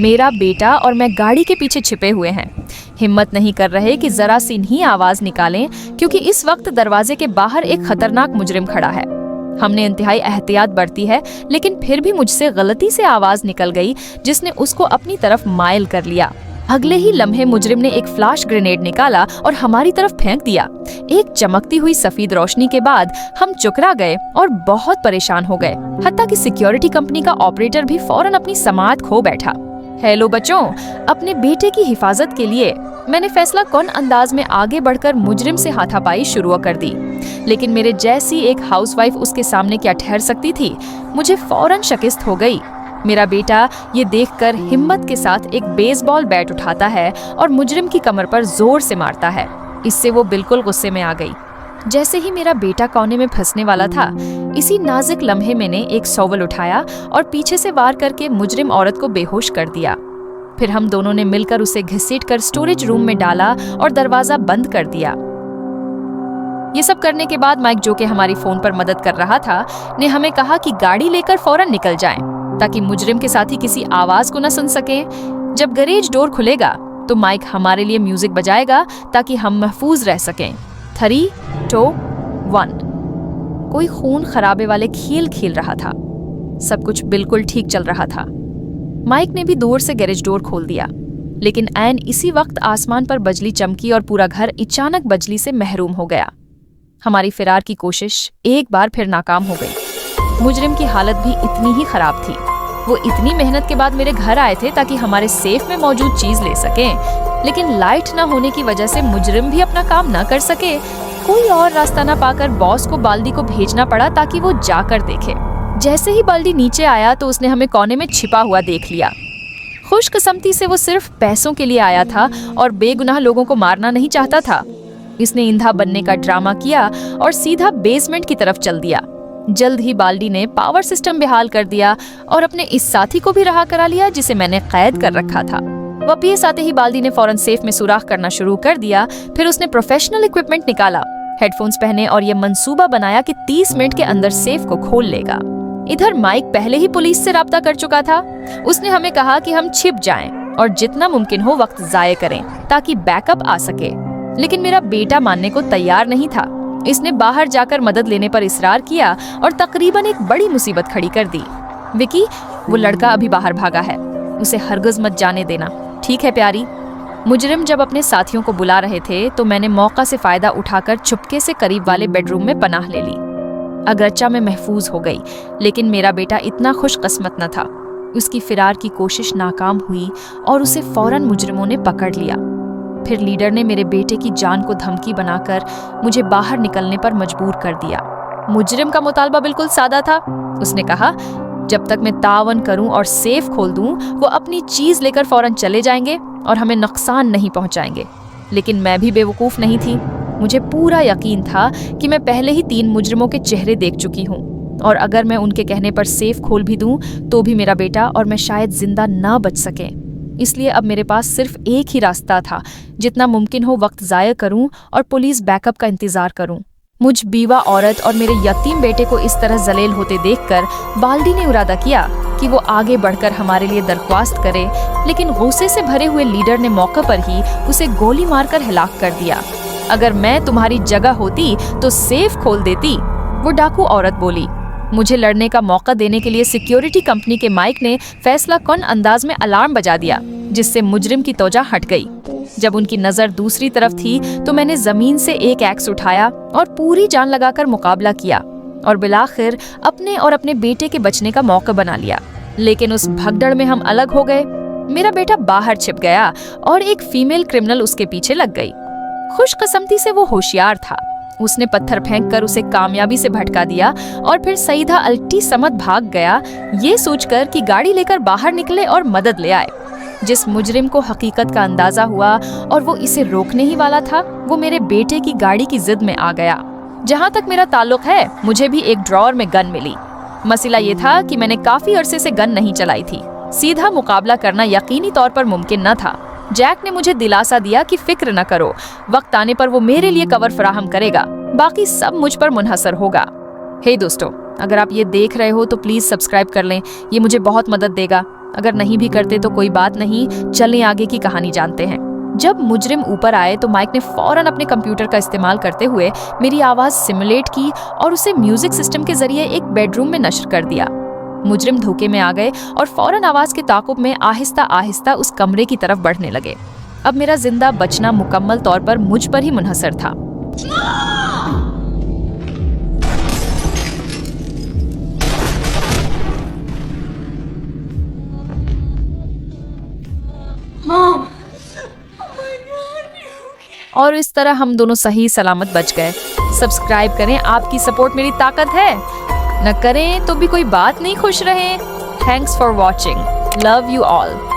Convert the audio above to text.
मेरा बेटा और मैं गाड़ी के पीछे छिपे हुए हैं। हिम्मत नहीं कर रहे कि जरा सी ही आवाज निकालें, क्योंकि इस वक्त दरवाजे के बाहर एक खतरनाक मुजरिम खड़ा है। हमने इंतहाई एहतियात बरती है, लेकिन फिर भी मुझसे गलती से आवाज निकल गई जिसने उसको अपनी तरफ माइल कर लिया। अगले ही लम्हे मुजरिम ने एक फ्लैश ग्रेनेड निकाला और हमारी तरफ फेंक दिया। एक चमकती हुई सफेद रोशनी के बाद हम चुकरा गए और बहुत परेशान हो गए। हत्ता कि सिक्योरिटी कंपनी का ऑपरेटर भी फौरन अपनी समाअत खो बैठा। हेलो बच्चों, अपने बेटे की हिफाजत के लिए मैंने फैसला कौन अंदाज में आगे बढ़कर मुजरिम से हाथापाई शुरू कर दी, लेकिन मेरे जैसी एक हाउसवाइफ उसके सामने क्या ठहर सकती थी। मुझे फौरन शिकस्त हो गई। मेरा बेटा ये देखकर हिम्मत के साथ एक बेसबॉल बैट उठाता है और मुजरिम की कमर पर जोर से मारता है। इससे वो बिल्कुल गुस्से में आ गई। जैसे ही मेरा बेटा कोने में फंसने वाला था, इसी नाजुक लम्हे मैंने एक शॉवल उठाया और पीछे से वार करके मुजरिम औरत को बेहोश कर दिया। फिर हम दोनों ने मिलकर उसे घसीटकर स्टोरेज रूम में डाला और दरवाजा बंद कर दिया। ये सब करने के बाद माइक, जो कि हमारी फोन पर मदद कर रहा था, ने हमें कहा कि गाड़ी लेकर फौरन निकल जाएं, ताकि मुजरिम के साथी किसी आवाज को न सुन सके। जब गैरेज डोर खुलेगा तो माइक हमारे लिए म्यूजिक बजाएगा ताकि हम महफूज रह सकें। 3, 2, 1। कोई खून खराबे वाले खेल खेल रहा था। सब कुछ बिल्कुल ठीक चल रहा था। माइक ने भी दूर से गैरेज डोर खोल दिया, लेकिन ऐन इसी वक्त आसमान पर बिजली चमकी और पूरा घर अचानक बिजली से महरूम हो गया। हमारी फिरार की कोशिश एक बार फिर नाकाम हो गई। मुजरिम की हालत भी इतनी ही खराब थी। वो इतनी मेहनत के बाद मेरे घर आए थे ताकि हमारे सेफ में मौजूद चीज ले सकें, लेकिन लाइट न होने की वजह से मुजरिम भी अपना काम न कर सके। कोई और रास्ता न पाकर बॉस को बाल्दी को भेजना पड़ा ताकि वो जाकर देखे। जैसे ही बाल्दी नीचे आया तो उसने हमें कोने में छिपा हुआ देख लिया। खुशकिस्मती से वो सिर्फ पैसों के लिए आया था और बेगुनाह लोगों को मारना नहीं चाहता था। इसने इंधा बनने का ड्रामा किया और सीधा बेसमेंट की तरफ चल दिया। जल्द ही बाल्दी ने पावर सिस्टम बेहाल कर दिया और अपने इस साथी को भी रहा करा लिया जिसे मैंने कैद कर रखा था। वापस आते ही बाल्दी ने फौरन सेफ में सुराख करना शुरू कर दिया। फिर उसने प्रोफेशनल इक्विपमेंट निकाला, हेडफोन्स पहने और ये मंसूबा बनाया कि 30 मिनट के अंदर सेफ को खोल लेगा। इधर माइक पहले ही पुलिस से राब्ता कर चुका था। उसने हमें कहा कि हम छिप जाएं और जितना मुमकिन हो वक्त जाया करें ताकि बैकअप आ सके, लेकिन मेरा बेटा मानने को तैयार नहीं था। इसने बाहर जाकर मदद लेने पर इसरार किया और तकरीबन एक बड़ी मुसीबत खड़ी कर दी। विकी, वो लड़का अभी बाहर भागा है, उसे हरगिज़ मत जाने देना, ठीक है प्यारी? मुजरिम जब अपने साथियों को बुला रहे थे तो मैंने मौका से फायदा उठाकर चुपके से करीब वाले बेडरूम में पनाह ले ली। अगरचा मैं महफूज हो गई, लेकिन मेरा बेटा इतना खुशकिस्मत न था। उसकी फिरार की कोशिश नाकाम हुई और उसे फौरन मुजरिमों ने पकड़ लिया। फिर लीडर ने मेरे बेटे की जान को धमकी बनाकर मुझे बाहर निकलने पर मजबूर कर दिया। मुजरिम का मुतालबा बिल्कुल सादा था। उसने कहा, जब तक मैं तावन करूं और सेफ खोल दूं, वो अपनी चीज लेकर फौरन चले जाएंगे और हमें नुकसान नहीं पहुंचाएंगे। लेकिन मैं भी बेवकूफ नहीं थी। मुझे पूरा यकीन था कि मैं पहले ही 3 मुजरिमों के चेहरे देख चुकी हूँ और अगर मैं उनके कहने पर सेफ खोल भी दूं तो भी मेरा बेटा और मैं शायद जिंदा ना बच सकें। इसलिए अब मेरे पास सिर्फ एक ही रास्ता था, जितना मुमकिन हो वक्त ज़ाया करूं और पुलिस बैकअप का इंतजार करूं। मुझ बीवा औरत और मेरे यतीम बेटे को इस तरह जलील होते देखकर बाल्दी ने इरादा किया कि वो आगे बढ़कर हमारे लिए दरख्वास्त करे, लेकिन गुस्से से भरे हुए लीडर ने मौके पर ही उसे गोली मारकर हिलाक कर दिया। अगर मैं तुम्हारी जगह होती तो सेफ खोल देती, वो डाकू औरत बोली। मुझे लड़ने का मौका देने के लिए सिक्योरिटी कंपनी के माइक ने फैसला कौन अंदाज में अलार्म बजा दिया, जिससे मुजरिम की तवज्जो हट गई। जब उनकी नजर दूसरी तरफ थी तो मैंने जमीन से एक एक्स उठाया और पूरी जान लगाकर मुकाबला किया और बिलाखिर अपने और अपने बेटे के बचने का मौका बना लिया। लेकिन उस भगदड़ में हम अलग हो गए। मेरा बेटा बाहर छिप गया और एक फीमेल क्रिमिनल उसके पीछे लग गई। खुशकिस्मती से वो होशियार था। उसने पत्थर फेंककर उसे कामयाबी से भटका दिया और फिर सीधा अल्टी समत भाग गया, ये सोचकर कि गाड़ी लेकर बाहर निकले और मदद ले आए। जिस मुजरिम को हकीकत का अंदाजा हुआ और वो इसे रोकने ही वाला था, वो मेरे बेटे की गाड़ी की जिद में आ गया। जहाँ तक मेरा ताल्लुक है, मुझे भी एक ड्रॉअर में गन मिली। मसला ये था कि मैंने काफी अरसे से गन नहीं चलाई थी। सीधा मुकाबला करना यकीनी तौर पर मुमकिन न था। जैक ने मुझे दिलासा दिया कि फिक्र न करो, वक्त आने पर वो मेरे लिए कवर फराहम करेगा, बाकी सब मुझ पर मुनहसर होगा। हे दोस्तों, अगर आप ये देख रहे हो तो प्लीज सब्सक्राइब कर लें, ये मुझे बहुत मदद देगा। अगर नहीं भी करते तो कोई बात नहीं, चलें आगे की कहानी जानते हैं। जब मुजरिम ऊपर आए तो माइक ने फौरन अपने कंप्यूटर का इस्तेमाल करते हुए मेरी आवाज सिमुलेट की और उसे म्यूजिक सिस्टम के जरिए एक बेडरूम में नश्र कर दिया। मुजरिम धोखे में आ गए और फौरन आवाज के ताकुब में आहिस्ता आहिस्ता उस कमरे की तरफ बढ़ने लगे। अब मेरा जिंदा बचना मुकम्मल तौर पर मुझ पर ही मुनहसर था। और इस तरह हम दोनों सही सलामत बच गए। सब्सक्राइब करें, आपकी सपोर्ट मेरी ताकत है। न करें तो भी कोई बात नहीं, खुश रहें। Thanks for watching, love you all.